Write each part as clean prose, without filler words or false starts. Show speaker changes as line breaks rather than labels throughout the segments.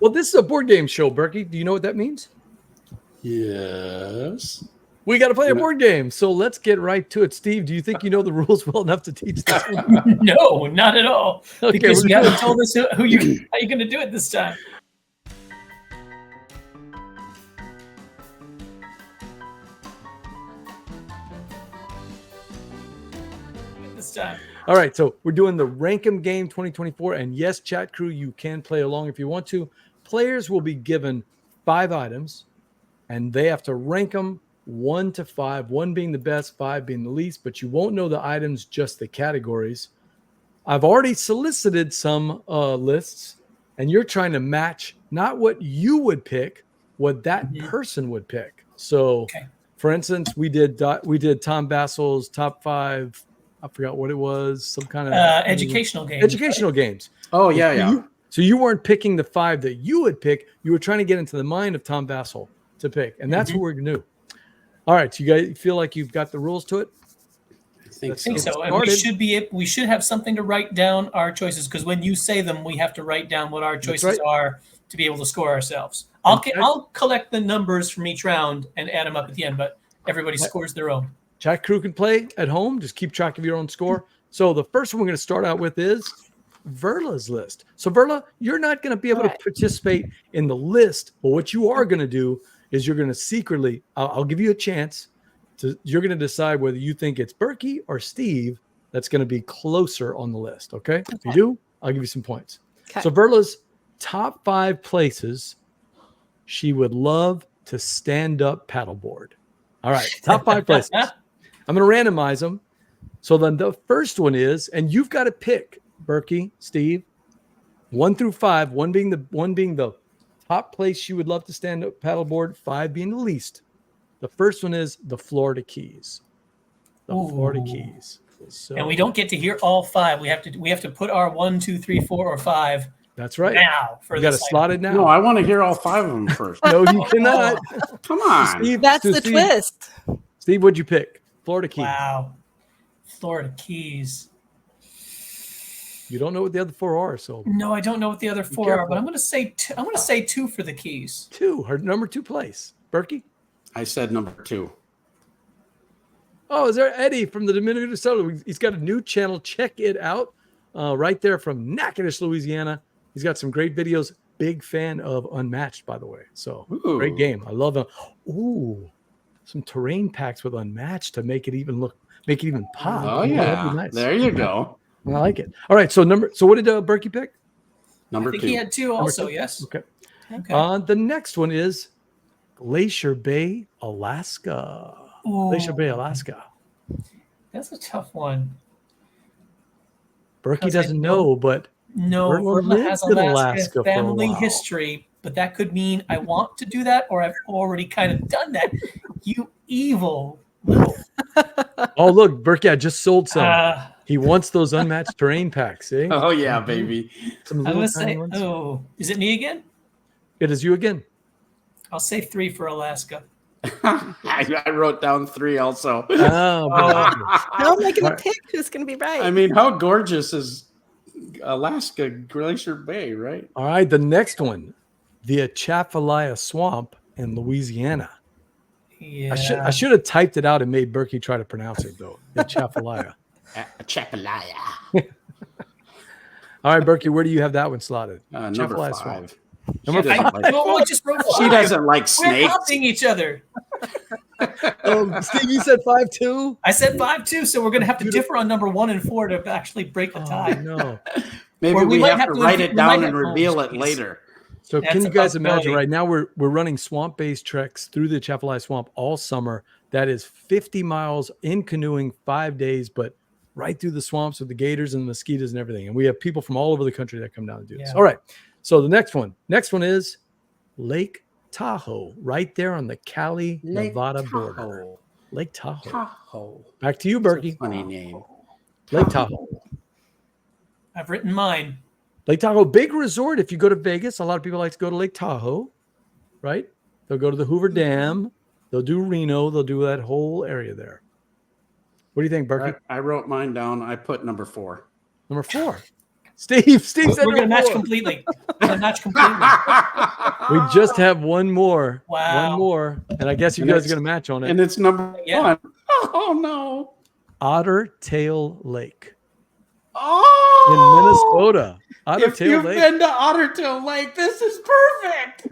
Well, this is a board game show, Burky. Do you know what that means?
Yes.
We got to play a board game. So let's get right to it. Steve, do you think you know the rules well enough to teach this one?
No, not at all.
Okay,
because you haven't told us how you're going to do it this time.
All right, so we're doing the Rankem Game 2024, and yes, chat crew, you can play along if you want to. Players will be given 5 items, and they have to rank them 1 to 5, 1 being the best, 5 being the least, but you won't know the items, just the categories. I've already solicited some lists, and you're trying to match not what you would pick, what that person would pick. So, for instance, we did Tom Bassel's top 5. I forgot what it was. Some kind of
educational games.
Educational games.
Oh, yeah.
So you weren't picking the 5 that you would pick. You were trying to get into the mind of Tom Bassel to pick. And that's what we're going to do. All right. So you guys feel like you've got the rules to it?
I think so. And we should have something to write down our choices, because when you say them, we have to write down what our choices are to be able to score ourselves. I'll collect the numbers from each round and add them up at the end, but everybody scores their own.
Chat crew can play at home. Just keep track of your own score. So the first one we're going to start out with is Verla's list. So Verla, you're not going to be able to participate in the list, but what you are going to do is you're going to secretly, I'll give you a chance you're going to decide whether you think it's Burky or Steve that's going to be closer on the list. Okay? If you do, I'll give you some points. Okay. So Verla's top 5 places she would love to stand up paddleboard. All right. Top 5 places. I'm going to randomize them. So then the first one is, and you've got to pick, Burky, Steve, 1 through 5, 1 being the top place you would love to stand up paddleboard, 5 being the least. The first one is the Florida Keys. Florida Keys. So,
and we don't get to hear all 5. We have to put our 1, 2, 3, 4, or 5.
That's right.
Now
you got to slot it now.
No, I want to hear all 5 of them first.
No, you cannot.
Come on.
Steve, that's the twist.
Steve, what'd you pick? Florida Keys.
Wow. Florida Keys.
You don't know what the other 4 are, so
no, I don't know what the other 4 are, but I'm going to say 2. I'm going to say 2 for the Keys.
2, her number 2 place. Burky?
I said number 2.
Oh, is there Eddie from the Dominican Republic? He's got a new channel. Check it out. Right there from Natchitoches, Louisiana. He's got some great videos. Big fan of Unmatched, by the way. So great game. I love them. Ooh, some terrain packs with Unmatched to make it even pop.
Oh yeah, nice. There you go.
I like it. All right, so what did Burky pick?
Number 2.
I think he had 2 also. Yes.
Okay. The next one is Glacier Bay, Alaska.
Ooh.
Glacier Bay, Alaska.
That's a tough one.
Burky doesn't know, but
Verla has Alaska family history, but that could mean I want to do that, or I've already kind of done that. You evil little.
Oh, look, Burky, I just sold some. He wants those Unmatched terrain packs, eh?
Oh, yeah, baby.
Some
I'm going to say, is it me again?
It is you again.
I'll say 3 for Alaska.
I wrote down 3 also.
Now I'm making a pick who's going to be right.
I mean, how gorgeous is Alaska, Glacier Bay, right?
All right, the next one, the Atchafalaya Swamp in Louisiana.
Yeah.
I should have typed it out and made Burky try to pronounce it, though. The Atchafalaya.
Atchafalaya.
All right, Burky, where do you have that one slotted?
Number 5.
Number 5.
She doesn't like snakes.
We're copying each other.
Steve, you said 5 too?
I said 5 too, so we're going to have to differ on number 1 and 4 to actually break the tie.
No.
Maybe we have to write it down and reveal it later.
So can you guys imagine right now we're running swamp-based treks through the Atchafalaya Swamp all summer. That is 50 miles in canoeing, 5 days, but right through the swamps with the gators and the mosquitoes and everything. And we have people from all over the country that come down to do this. All right. So the next one is Lake Tahoe, right there on the Cali-Nevada border. Lake Tahoe. Back to you, Burky.
Funny name.
Lake Tahoe.
I've written mine.
Lake Tahoe, big resort. If you go to Vegas, a lot of people like to go to Lake Tahoe, right? They'll go to the Hoover Dam. They'll do Reno. They'll do that whole area there. What do you think, Burky?
I wrote mine down. I put number 4.
Number 4. Steve said
We're going to
no
match
more.
completely. We're going to match completely.
We just have one more.
Wow.
One more. And I guess you guys are going to match on it.
And it's number 1.
Yeah.
Oh, no.
Otter Tail Lake
Oh!
in Minnesota. Otter
If
Tail
you've
Lake.
been to Ottertail Lake, this is perfect.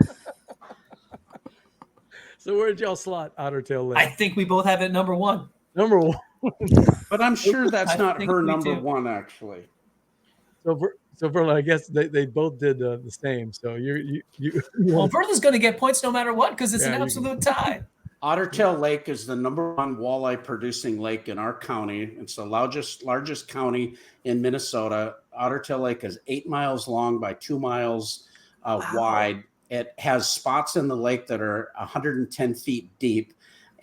So where did y'all slot Otter Tail Lake?
I think we both have it number 1.
Number 1.
But I'm sure that's
I
not
think
her
we
number
do.
1, actually.
So Verla, I guess they both did the same. So you
Well, Verla's going to get points no matter what because it's
Yeah,
an
you
absolute tie.
Ottertail Lake is the number 1 walleye producing lake in our county. It's the largest county in Minnesota. Ottertail Lake is 8 miles long by 2 miles wide. It has spots in the lake that are 110 feet deep,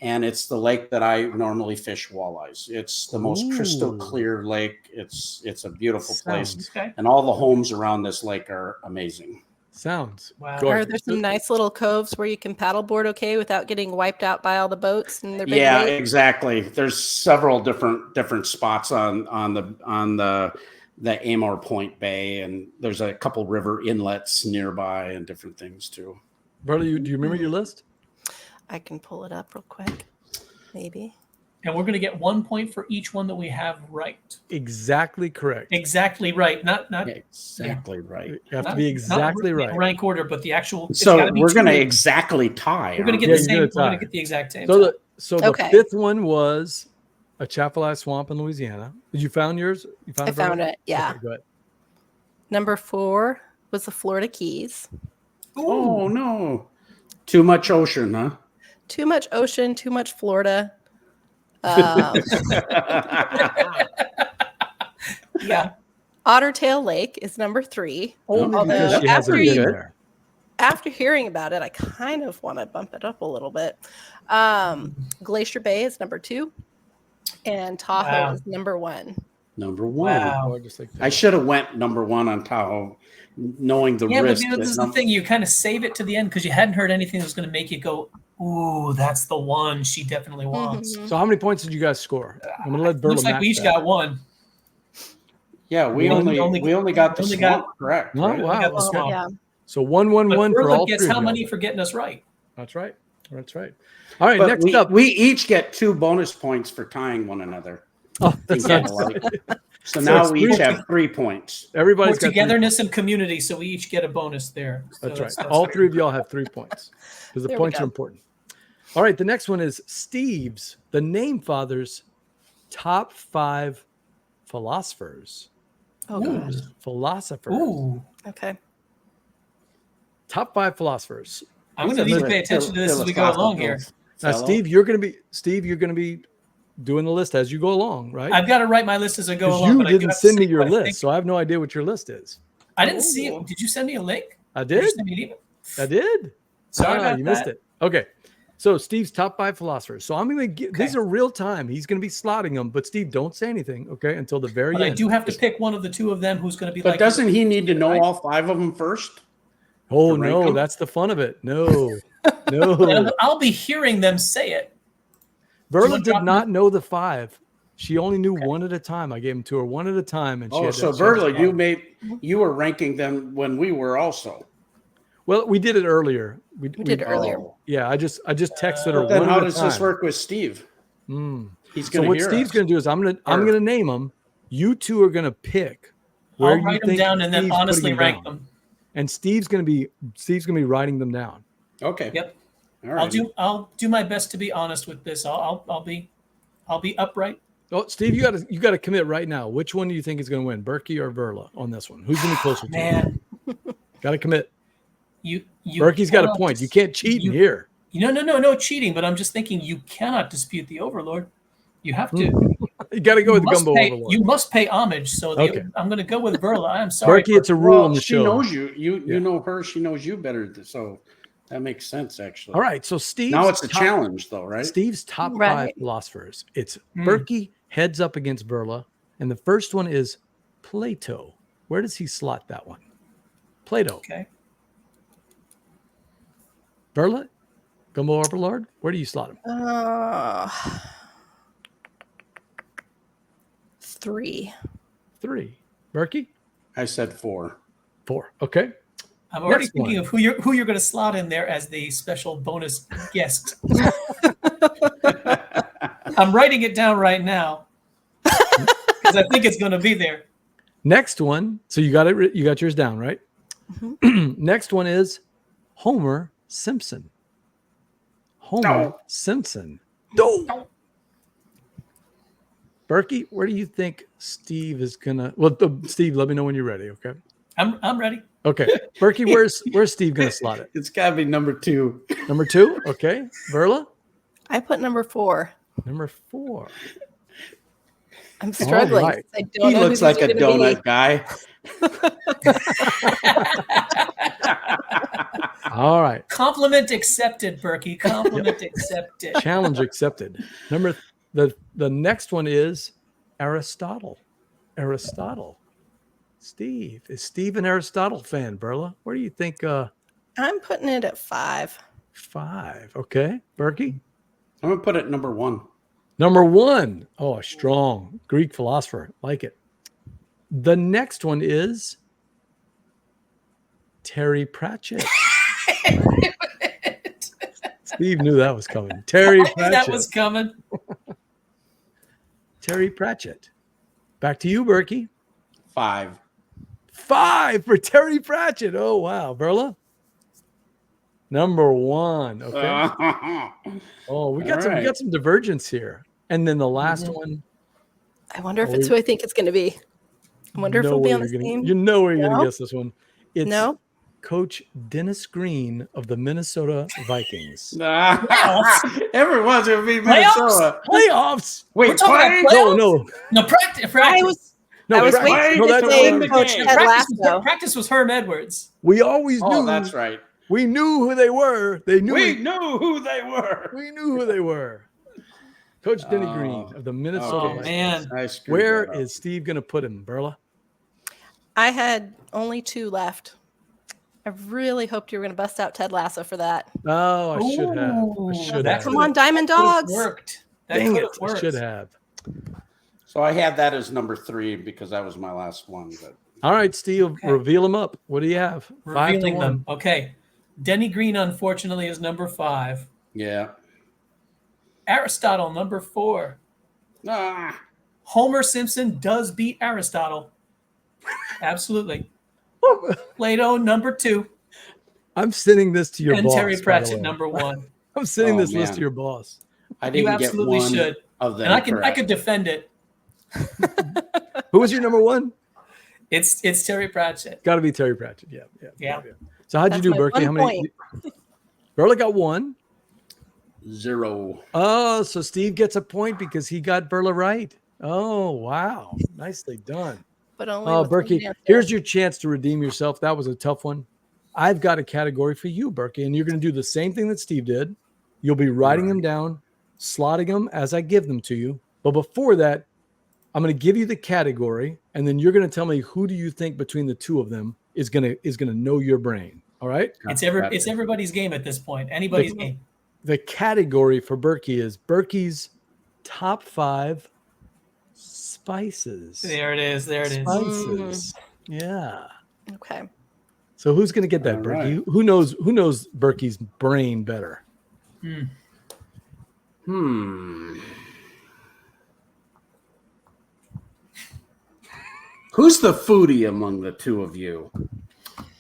and it's the lake that I normally fish walleyes. It's the most crystal clear lake. It's a beautiful place,
Okay.
and all the homes around this lake are amazing.
Sounds.
Wow.
gorgeous.
Are there some nice little coves where you can paddleboard okay without getting wiped out by all the boats and their big
Yeah,
waves?
exactly. There's several different spots on the Amor Point Bay, and there's a couple river inlets nearby and different things too.
Verla, do you remember your list?
I can pull it up real quick. Maybe.
And we're going to get 1 point for each one that we have right.
Exactly correct.
Exactly right. Not
Exactly right.
You have to
not-
be
not
exactly
in
right.
rank order, but the actual. it's
So
gotta be
we're going to
2.
exactly tie.
We're going to
aren't
get
Yeah,
the
you're
same.
gonna
We're going
tie.
to get the exact same.
So
time.
the
Okay.
fifth one was a Chapelized Swamp in Louisiana. Did you found yours? You
I found it. Yeah.
Okay, go ahead.
Number 4 was the Florida Keys.
we? Oh no, too much ocean, huh?
Too much ocean, too much Florida.
Yeah.
Ottertail Lake is number 3.
Only
Okay,
because she
that's
hasn't
pretty
been
good.
there.
After hearing about it, I kind of want to bump it up a little bit. Glacier Bay is number 2. And Tahoe
Wow.
is number 1.
Number 1.
Wow.
Oh, just like that.
I should have went number 1 on Tahoe, knowing the
Yeah, but
risk.
you know, this is the thing. You kind of save it to the end because you hadn't heard anything that was going to make you go, "Ooh, that's the one she definitely wants."
Mhm.
So how many points did you guys score? I'm gonna let Verla
Looks like
match
we each
that.
got 1.
Yeah, we
We
only
only
got the
only
swamp,
got-
correct?
Oh,
right?
wow.
got the
Okay.
swamp.
Yeah.
So 1-1-1
But
for
Verla
all
gets
three of
how
y'all.
many for getting us right?
That's right. That's right. All right,
But
next
we,
up.
we each get 2 bonus points for tying one another.
Oh, that's
Yeah.
not right.
So
So
now
it's
we each
3
have 3 points.
Everybody's
For
got 3
togetherness and community, so we each get a bonus there. So
That's right. All 3 of y'all have 3 points because the
There we
points are
go.
important. All right, the next one is Steve's, the name father's top 5 philosophers.
Oh, gosh.
Philosophers.
Ooh,
Okay.
Top 5 philosophers.
I'm going to need to pay attention to this as we go along here.
Now,
Fellow.
Steve, you're going to be doing the list as you go along, right?
I've got to write my list as I go
Because
along.
you
but I do
didn't
have to
send me
say
your
what I
list,
think.
so I have no idea what your list is.
I didn't see
Ooh.
it. Did you send me a link?
I
Did you
did.
send me an email?
I did.
Sorry about
you missed
that.
it. Okay. So Steve's top 5 philosophers. So I'm going to get these are real time. He's going to be slotting them, but Steve, don't say anything, okay, until the very
But I
end.
do have to pick one of the 2 of them who's going to be
But
like.
doesn't he need to know
Right?
all 5 of them first?
Oh
to rank
no,
them?
that's the fun of it. No, no.
I'll be hearing them say it.
Verla
wanna
did
drop
not know the 5. She only knew one at a time. I gave them to her one at a time, and she
Oh,
had
so
to, she had to-
Verla, you were ranking them when we were also.
Well, we did it earlier. We
did it earlier.
Oh.
Yeah, I just texted her
Then
one
how
at a
does
time.
this work with Steve?
Mm.
He's
So
going to
what
hear
Steve's
us.
going to do is I'm gonna name them. You 2 are going to pick where
I'll
you
write them
think
down and then
Steve's
honestly
putting
rank
down.
them.
And Steve's going to be writing them down.
Okay.
Yep.
All right.
I'll do my best to be honest with this. I'll be upright.
Oh, Steve, you got to commit right now. Which one do you think is going to win, Burky or Verla, on this one? Who's going to be closer to you?
Man,
Got to commit.
you
Burky's got a
cannot
point. You can't cheat in here.
No cheating. But I'm just thinking you cannot dispute the overlord. You have to.
You got to go with the Gumbo
pay,
Overlord.
You must pay homage. So
Okay.
I'm going to go with Verla. I'm sorry.
Burky, it's a rule on the
She
show.
knows you. You
Yeah.
know her. She knows you better. So that makes sense, actually.
All right, so Steve's
Now it's a
top-
challenge, though, right?
Steve's top 5
Right.
philosophers. It's Burky heads up against Verla, and the first one is Plato. Where does he slot that one? Plato.
Okay.
Verla, Gumbo Overlord. Where do you slot him?
3.
3. Burky.
I said 4.
4. Okay.
I'm already
Next
thinking
one.
of who you're going to slot in there as the special bonus guest. I'm writing it down right now because I think it's going to be there.
Next one. So you got it. You got yours down, right?
Mhm.
Next one is Homer Simpson. Homer Simpson. No. Berkey, where do you think Steve is gonna? Well, Steve, let me know when you're ready. Okay.
I'm ready.
Okay. Berkey, where's Steve gonna slot it?
It's got to be number 2.
Number 2. Okay. Verla.
I put number 4.
Number 4.
I'm struggling.
right.
I don't
He
know
looks
who
like
these
a
are gonna
donut
be.
guy.
All right.
Compliment accepted, Berkey. Compliment accepted.
Challenge accepted. The next one is Aristotle. Aristotle. Steve. Is Steve an Aristotle fan, Verla? Where do you think
I'm putting it at 5.
5? Okay. Berkey?
I'm going to put it number 1.
Number 1. Oh, a strong Greek philosopher. Like it. The next one is Terry Pratchett. Steve knew that was coming. Terry Pratchett.
That was coming.
Terry Pratchett. Back to you, Berkey.
5.
5 for Terry Pratchett. Oh, wow. Verla? Number 1. Okay. Oh, we got some divergence here. And then the last one.
I wonder if it's who I think it's going to be. I wonder if it'll be on the same.
You know where you're going to guess this one. It's
No?
Coach Dennis Green of the Minnesota Vikings.
Everyone's going to be Minnesota.
Playoffs.
Wait,
We're talking about
playoffs?
No.
No, practice.
I was waiting
no,
to
that's
say
not-
Coach Ted Lasso.
Practice was Herm Edwards.
We always knew.
Oh, that's right.
We knew who they were. They knew.
We knew who they were.
We knew who they were. Coach Denny Green of the Minnesota Vikings.
Man.
Where is Steve going to put him, Verla?
I had only 2 left. I really hoped you were going to bust out Ted Lasso for that.
Oh, I should have. I should have.
Come on, Diamond Dogs.
Worked. That
Dang
could
it.
have
I
worked.
should have.
So I had that as number 3 because that was my last one. But
All right, Steve, reveal them up. What do you have? 5 to
Revealing
1.
them. Okay. Denny Green, unfortunately, is number 5.
yeah.
Aristotle, number 4.
Ah.
Homer Simpson does beat Aristotle. Absolutely. Plato, number 2.
I'm sending this to your
And
boss.
Terry
by the
Pratchett,
way.
number 1.
I'm sending
Oh,
this list
man.
to your boss.
I
You
didn't get
absolutely
one
should.
of them.
And I
correct.
could defend it.
Who was your number 1?
It's Terry Pratchett.
Got to be Terry Pratchett. Yeah.
Yeah.
So how'd you
That's
do,
my
Berkey? How
one
many? Verla got 1.
0.
Oh, so Steve gets a point because he got Verla right. Oh, wow. Nicely done.
But only
Oh,
with one
Berkey,
answer.
here's your chance to redeem yourself. That was a tough one. I've got a category for you, Berkey, and you're going to do the same thing that Steve did. You'll be writing them down, slotting them as I give them to you. But before that, I'm going to give you the category, and then you're going to tell me who do you think between the two of them is going to know your brain. All right?
It's everybody's game at this point. Anybody's game.
The category for Berkey is Berkey's top 5 spices.
There it is.
Spices. Yeah.
Okay.
So who's going to get that,
All
Berkey?
right.
Who knows Berkey's brain better?
Who's the foodie among the two of you?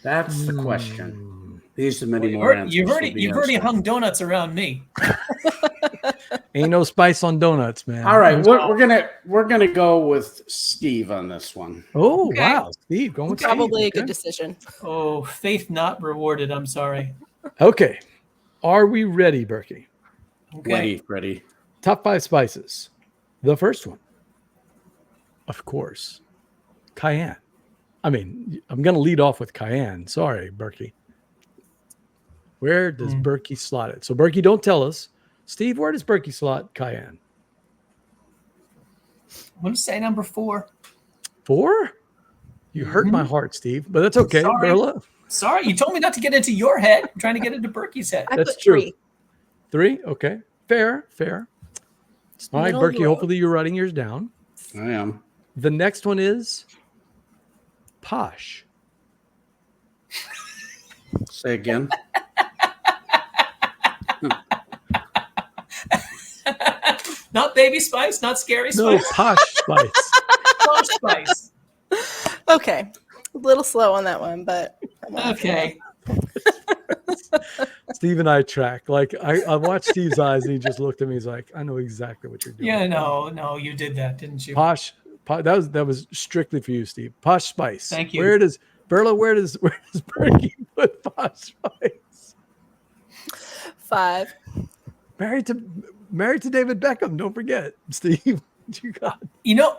That's the question. These are many more answers.
You've already hung donuts around me.
Ain't no spice on donuts, man.
All right, we're gonna go with Steve on this one.
Oh,
Okay.
wow. Steve, going with
Probably
Steve.
a good
Okay.
decision.
Oh, faith not rewarded. I'm sorry.
Okay. Are we ready, Berkey?
Okay.
Ready.
Top 5 spices. The first one, of course, cayenne. I mean, I'm going to lead off with cayenne. Sorry, Berkey. Where does Berkey slot it? So, Berkey, don't tell us. Steve, where does Berkey slot cayenne?
I'm going to say number 4.
4? You hurt my heart, Steve, but that's okay.
Sorry.
Verla.
Sorry, you told me not to get into your head. I'm trying to get into Berkey's head.
I
That's
put
true.
3.
3? Okay. Fair. All right,
middle of the
Berkey,
road.
hopefully you're writing yours down.
I am.
The next one is Posh.
Say again.
Not baby spice, not scary spice.
No, Posh Spice.
Posh spice.
Okay. A little slow on that one, but
Okay.
Steve and I track. Like I watched Steve's eyes and he just looked at me. He's like, I know exactly what you're doing.
Yeah, no, you did that, didn't you?
Posh. That was strictly for you, Steve. Posh Spice.
Thank you.
Where does Burky put Posh Spice?
5.
Married to David Beckham. Don't forget, Steve. You got.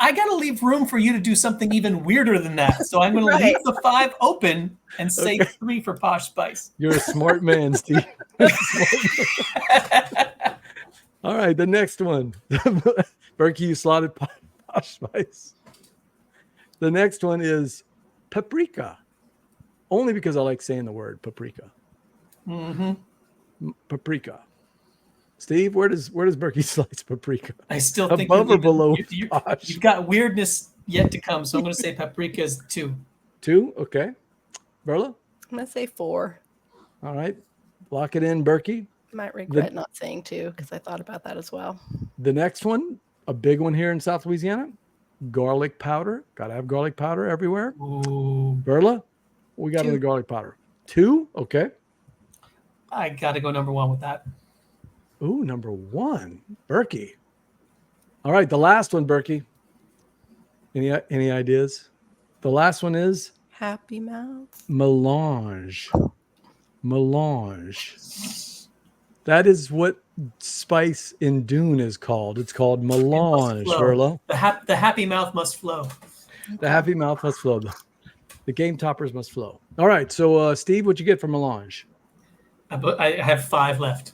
I got to leave room for you to do something even weirder than that. So I'm going to leave the 5 open and say 3 for Posh Spice.
You're a smart man, Steve. All right, the next one. Burky, you slotted Posh Spice. The next one is paprika. Only because I like saying the word paprika.
Mm-hmm.
Paprika. Steve, where does Burky slice paprika?
I still think
above or below.
You've got weirdness yet to come, so I'm going to say paprika is 2.
2, okay. Verla?
I'm going to say 4.
All right. Lock it in, Burky.
Might regret not saying 2 because I thought about that as well.
The next one, a big one here in South Louisiana, garlic powder. Got to have garlic powder everywhere.
Ooh.
Verla, we got
2.
on the garlic powder. 2, okay.
I got to go number 1 with that.
Ooh, number 1, Burky. All right, the last one, Burky. Any ideas? The last one is
Happy Mouth.
melange. Melange. That is what spice in Dune is called. It's called melange, Verla.
The happy mouth must flow.
The happy mouth must flow. The game toppers must flow. All right, so Steve, what'd you get for melange?
I have 5 left.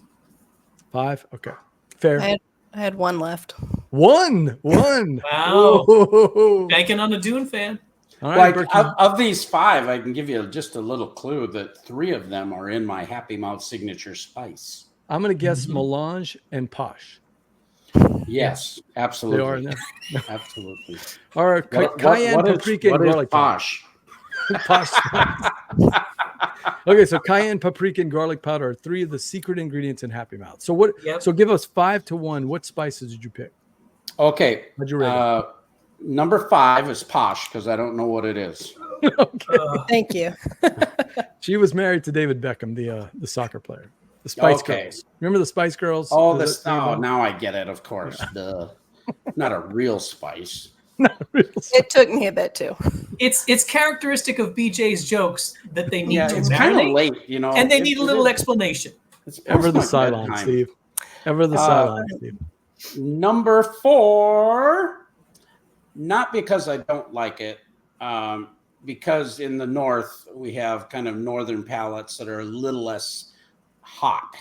5, okay, fair.
I had 1 left.
One.
Wow.
Whoa.
Banking on a Dune fan.
All right,
Like
Burky.
of these 5, I can give you just a little clue that 3 of them are in my Happy Mouth signature spice.
I'm going to guess melange and posh.
Yes, absolutely.
They are in there.
Absolutely.
All right, cayenne, paprika, and garlic powder.
Posh?
Posh spice. Okay, so cayenne, paprika, and garlic powder are 3 of the secret ingredients in Happy Mouth. So what?
Yep.
So give us 5 to 1. What spices did you pick?
Okay.
How'd you rate it?
Number 5 is posh because I don't know what it is.
Okay.
Thank you.
She was married to David Beckham, the soccer player. The Spice
Okay.
Girls. Remember the Spice Girls?
Oh, now I get it. Of course, duh. Not a real spice.
Not real
It took me a bit too.
It's characteristic of BJ's jokes that they need to
it's kind of
marinate,
late,
and they need a little explanation.
It's
Ever the
past my
Cylon,
bedtime.
Steve. Ever the Cylon, Steve.
Number 4, not because I don't like it, because in the north we have kind of northern palates that are a little less hot.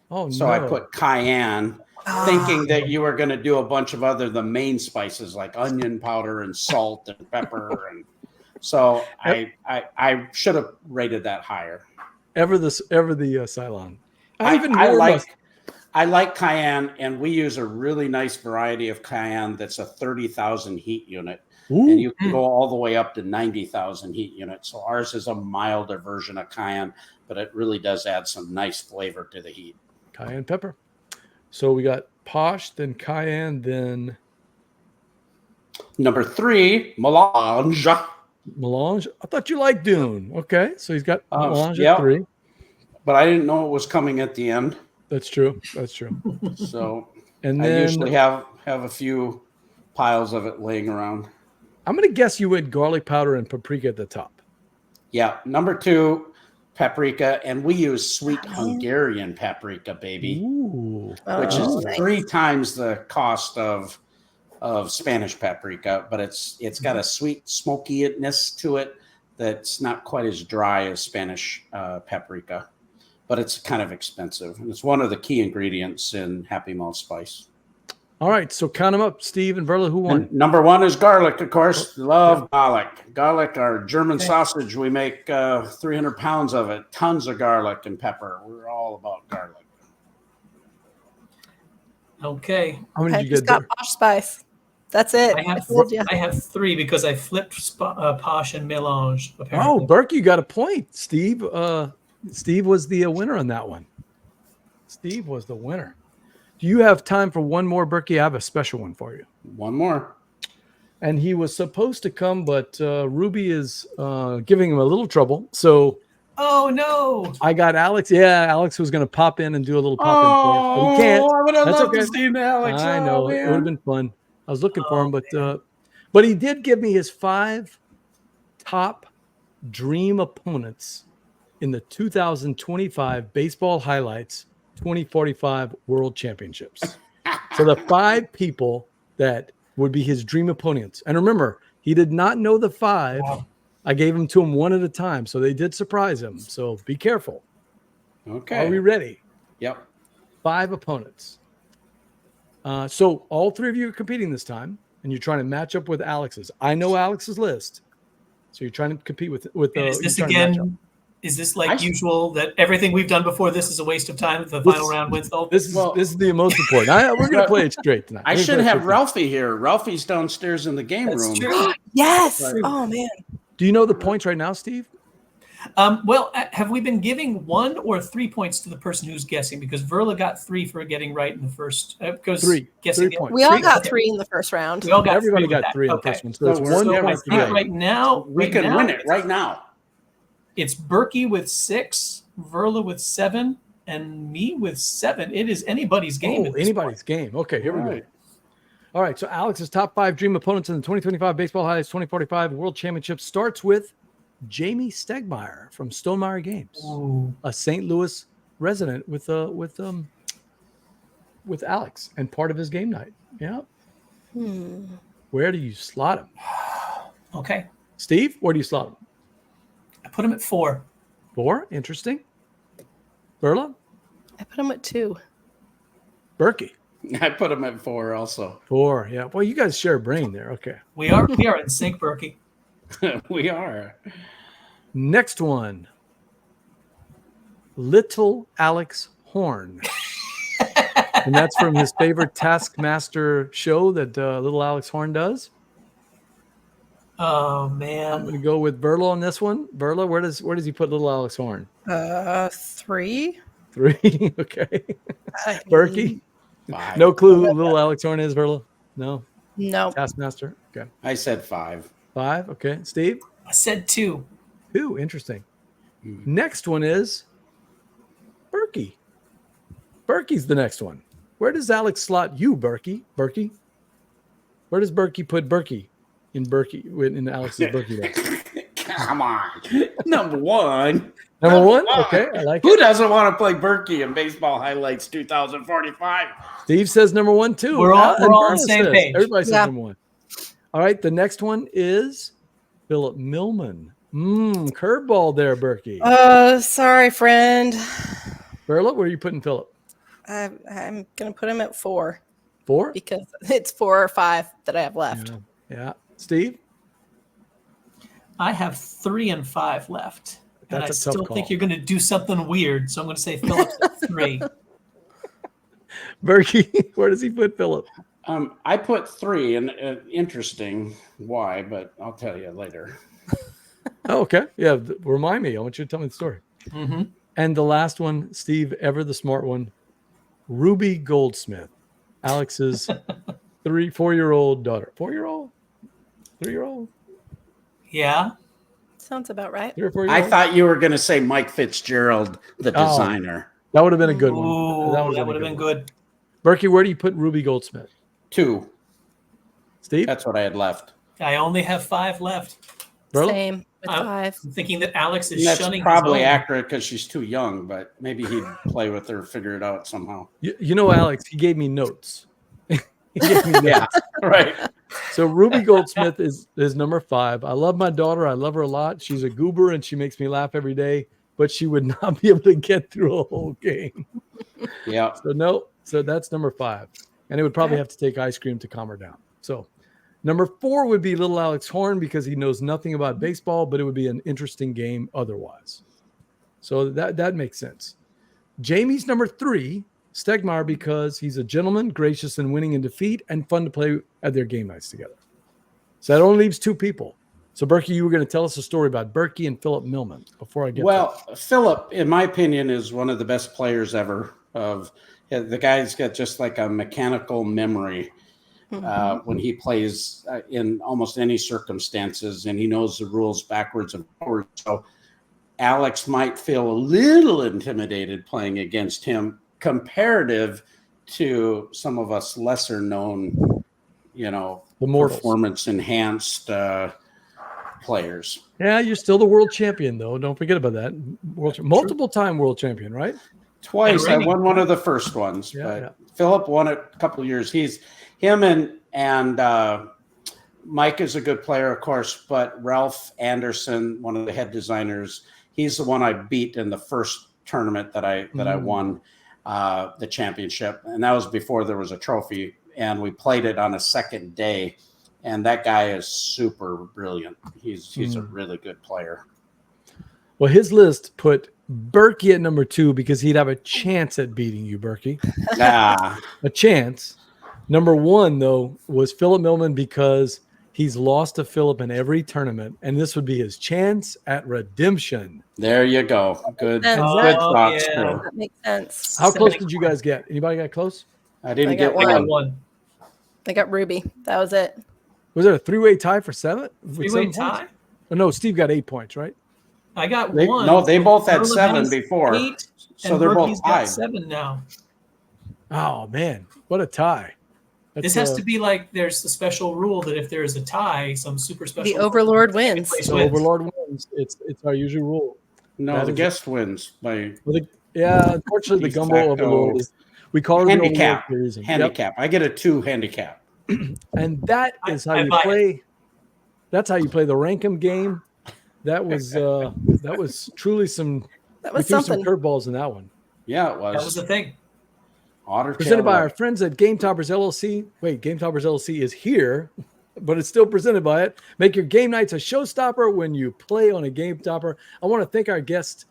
Oh,
So
no.
I put cayenne, thinking that you were going to do a bunch of the main spices like onion powder and salt and pepper, and so I should have rated that higher.
Ever the Cylon.
I like cayenne, and we use a really nice variety of cayenne that's a 30,000 heat unit.
Ooh.
And you can go all the way up to 90,000 heat units. So ours is a milder version of cayenne, but it really does add some nice flavor to the heat.
Cayenne pepper. So we got posh, then cayenne, then
Number 3, melange.
melange. I thought you liked Dune. Okay, so he's got melange
yeah.
at 3.
But I didn't know it was coming at the end.
That's true. That's true.
So
And
I
then
usually have a few piles of it laying around.
I'm going to guess you went garlic powder and paprika at the top.
Yeah. Number 2, paprika. And we use sweet Hungarian paprika, baby.
Ooh.
Which is
nice.
3 times the cost of Spanish paprika, but it's got a sweet smokiness to it that's not quite as dry as Spanish paprika, but it's kind of expensive, and it's one of the key ingredients in Happy Mouth spice.
All right, so count them up, Steve and Verla. Who won?
And number 1 is garlic, of course. Love garlic. Garlic, our German sausage. We make 300 pounds of it. Tons of garlic and pepper. We're all about garlic.
Okay.
How many
I
did you
just
get
got
there?
Posh Spice. That's it.
I have 3 because I flipped Posh and Melange. Apparently.
Oh, Burke, you got a point. Steve was the winner on that one. Steve was the winner. Do you have time for one more, Burke? I have a special one for you.
One more.
And he was supposed to come, but Ruby is giving him a little trouble. So,
oh no!
I got Alex. Yeah, Alex was going to pop in and do a little pop in for us, but he can't.
I would have
That's
loved
okay.
to see Alex.
I know it would have been fun. I was looking for him, but he did give me his 5 top dream opponents in the 2025 Baseball Highlights 2045 World Championships. So the 5 people that would be his dream opponents. And remember, he did not know the 5. Wow. I gave them to him one at a time, so they did surprise him. So be careful.
Okay.
Are we ready?
Yep.
5 opponents. So all 3 of you are competing this time, and you're trying to match up with Alex's. I know Alex's list, so you're trying to compete with.
Is this again? Is this like usual that everything we've done before this is a waste of time? The final round wins the whole.
This is the most important. We're going to play it straight tonight.
I should have Ralphie here. Ralphie's downstairs in the game room.
True.
Yes. Right. Oh man.
Do you know the points right now, Steve?
Well, have we been giving 1 or 3 points to the person who's guessing? Because Verla got 3 for getting right in the first. Because
3
points.
We all got 3 in the first round.
We all got
Everybody
3
got 3 in the first one. So it's
one point right now.
We can win it right now.
It's Burky with 6, Verla with 7, and me with 7. It is anybody's game.
Anybody's game. Okay, here we go. All right, so Alex's top 5 dream opponents in the 2025 Baseball Highlights 2045 World Championship starts with Jamie Stegmeyer from Stonemeyer Games, a St. Louis resident with Alex and part of his game night. Yeah. Where do you slot him?
Okay.
Steve, where do you slot him?
I put him at 4.
4? Interesting. Verla?
I put him at 2.
Burky?
I put him at 4 also.
4, yeah. Well, you guys share a brain there. Okay.
We are in sync, Burky.
We are.
Next one. Little Alex Horn. And that's from his favorite Taskmaster show that Little Alex Horn does.
Oh man.
I'm gonna go with Verla on this one. Verla, where does he put Little Alex Horn?
3.
3. Okay. Burky?
5.
No clue who Little Alex Horn is, Verla? No. Taskmaster. Okay.
I said 5.
5. Okay. Steve?
I said 2.
2. Interesting. Next one is Burky. Burky's the next one. Where does Alex slot you, Burky? Burky? Where does Burky put Burky in Alex's Burky?
Come on. Number 1.
Number 1? Okay, I like it.
Who doesn't want to play Burky in Baseball Highlights 2045?
Steve says number 1 too.
We're all on the same page.
Everybody says number 1. All right, the next one is Philip Millman. Curveball there, Burky.
Sorry, friend.
Verla, where are you putting Philip?
I'm going to put him at 4.
4?
Because it's 4 or 5 that I have left.
Yeah. Steve?
I have 3 and 5 left. And I still think you're going to do something weird. So I'm going to say Philip's at 3.
Burky, where does he put Philip?
I put 3, and interesting why, but I'll tell you later.
Oh, okay. Yeah, remind me. I want you to tell me the story.
Mm-hmm.
And the last one, Steve, ever the smart one, Ruby Goldsmith, Alex's 4-year-old daughter. 4-year-old? 3-year-old?
Yeah.
Sounds about right.
I thought you were going to say Mike Fitzgerald, the designer.
That would have been a good one.
Ooh, that would have been good.
Burky, where do you put Ruby Goldsmith?
2.
Steve?
That's what I had left.
I only have 5 left.
Verla?
Same with 5.
I'm thinking that Alex is
That's
shunning.
Probably accurate because she's too young, but maybe he'd play with her, figure it out somehow.
You know, Alex, he gave me notes. He gave me notes.
Yeah, right.
So Ruby Goldsmith is number 5. I love my daughter. I love her a lot. She's a goober and she makes me laugh every day, but she would not be able to get through a whole game.
Yeah.
So that's number 5. And it would probably have to take ice cream to calm her down. So number 4 would be Little Alex Horn because he knows nothing about baseball, but it would be an interesting game otherwise. So that makes sense. Jamie's number 3, Stegmaier because he's a gentleman, gracious in winning and defeat, and fun to play at their game nights together. So that only leaves 2 people. So, Burky, you were going to tell us a story about Burky and Philip Millman before I get to
Philip, in my opinion, is one of the best players ever. The guy's got just like a mechanical memory when he plays in almost any circumstances, and he knows the rules backwards and forwards. So Alex might feel a little intimidated playing against him comparative to some of us lesser known, performance enhanced players.
Yeah, you're still the world champion, though. Don't forget about that. Multiple time world champion, right?
Twice. I won one of the first ones. Philip won it a couple of years. Him and Mike is a good player, of course, but Ralph Anderson, one of the head designers, he's the one I beat in the first tournament that I won the championship. And that was before there was a trophy. And we played it on a second day. And that guy is super brilliant. He's a really good player.
Well, his list put Burky at number 2 because he'd have a chance at beating you, Burky. A chance. Number 1, though, was Philip Millman because he's lost to Philip in every tournament, and this would be his chance at redemption.
There you go. Good thoughts.
Yeah. That makes sense.
How close did you guys get? Anybody got close?
I didn't get
one.
I got Ruby. That was it.
Was there a 3-way tie for 7?
3-way tie?
Oh, no, Steve got 8 points, right?
I got 1.
No, they both had 7 before.
8,
so they're both tied.
7 now.
Oh, man. What a tie.
This has to be like there's a special rule that if there's a tie, some super special.
The Overlord wins.
The Overlord wins. It's our usual rule.
No, the guest wins.
Unfortunately, the Gumbo Overlord is. We call it
handicap.
Handicap.
Yep. I get a 2 handicap.
And that is how you play. That's how you play the Rankum game. That was truly some.
That was
we threw
something.
some curveballs in that one.
Yeah, it was.
That was the thing.
Presented by our friends at GameToppers LLC. Wait, GameToppers LLC is here, but it's still presented by it. Make your game nights a showstopper when you play on a GameTopper. I want to thank our guest,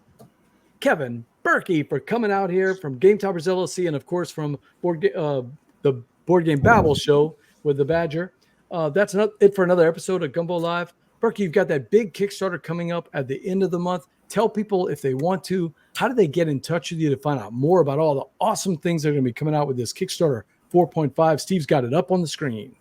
Kevin Burky, for coming out here from GameToppers LLC, and of course from the Board Game Babble show with the Badger. That's it for another episode of Gumbo Live. Burky, you've got that big Kickstarter coming up at the end of the month. Tell people if they want to, how do they get in touch with you to find out more about all the awesome things that are going to be coming out with this Kickstarter 4.5? Steve's got it up on the screen.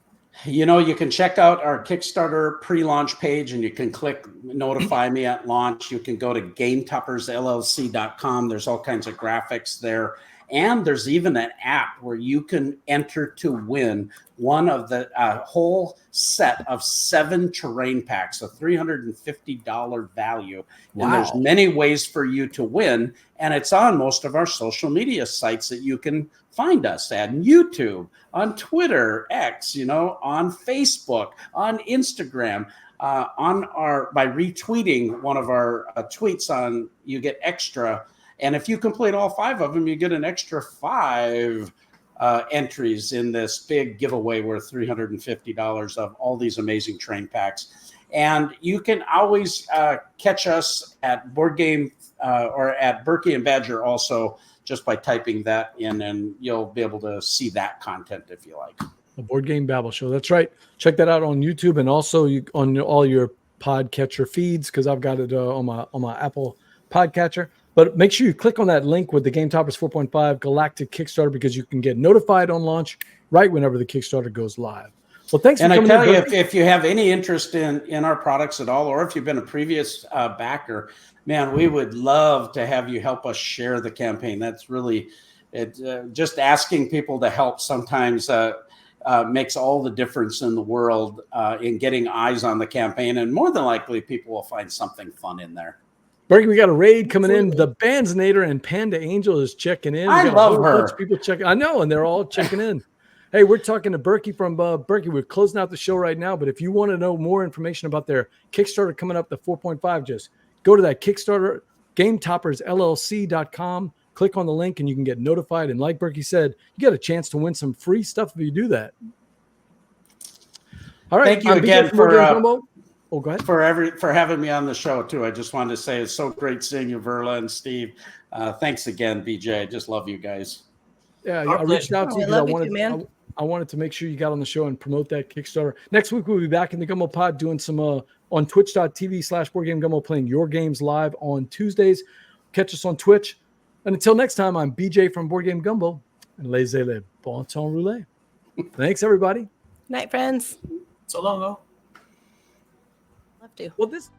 You can check out our Kickstarter pre-launch page and you can click notify me at launch. You can go to GameToppersLLC.com. There's all kinds of graphics there. And there's even an app where you can enter to win one of the whole set of 7 terrain packs, a $350 value. Wow. And there's many ways for you to win. And it's on most of our social media sites that you can find us at YouTube, on Twitter, X, on Facebook, on Instagram. By retweeting one of our tweets you get extra. And if you complete all 5 of them, you get an extra 5 entries in this big giveaway worth $350 of all these amazing train packs. And you can always catch us at Board Game or at Burky and Badger also just by typing that in, and you'll be able to see that content if you like.
The Board Game Babble show. That's right. Check that out on YouTube and also on all your podcatcher feeds, because I've got it on my Apple podcatcher. But make sure you click on that link with the GameToppers 4.5 Galactic Kickstarter, because you can get notified on launch right whenever the Kickstarter goes live. Well, thanks for coming in.
And I tell you, if you have any interest in our products at all, or if you've been a previous backer, man, we would love to have you help us share the campaign. That's really just asking people to help sometimes makes all the difference in the world in getting eyes on the campaign. And more than likely, people will find something fun in there.
Burky, we got a raid coming in. The Bandsnator and Panda Angel is checking in.
I love her.
People checking. I know, and they're all checking in. Hey, we're talking to Burky from Burky. We're closing out the show right now, but if you want to know more information about their Kickstarter coming up, the 4.5, just go to that Kickstarter, GameToppersLLC.com. Click on the link, and you can get notified. And like Burky said, you get a chance to win some free stuff if you do that. All right.
Thank you again for
Oh, go ahead.
For having me on the show too. I just wanted to say it's so great seeing you, Verla and Steve. Thanks again, BJ. I just love you guys.
Yeah, I reached out to you because
I
wanted to make sure you got on the show and promote that Kickstarter. Next week, we'll be back in the Gumbo Pod doing some on twitch.tv/BoardGameGumbo, playing your games live on Tuesdays. Catch us on Twitch. And until next time, I'm BJ from Board Game Gumbo and Laissez, bon temps, rouler. Thanks, everybody.
Night, friends.
So long, though.
Love to.
Well, this.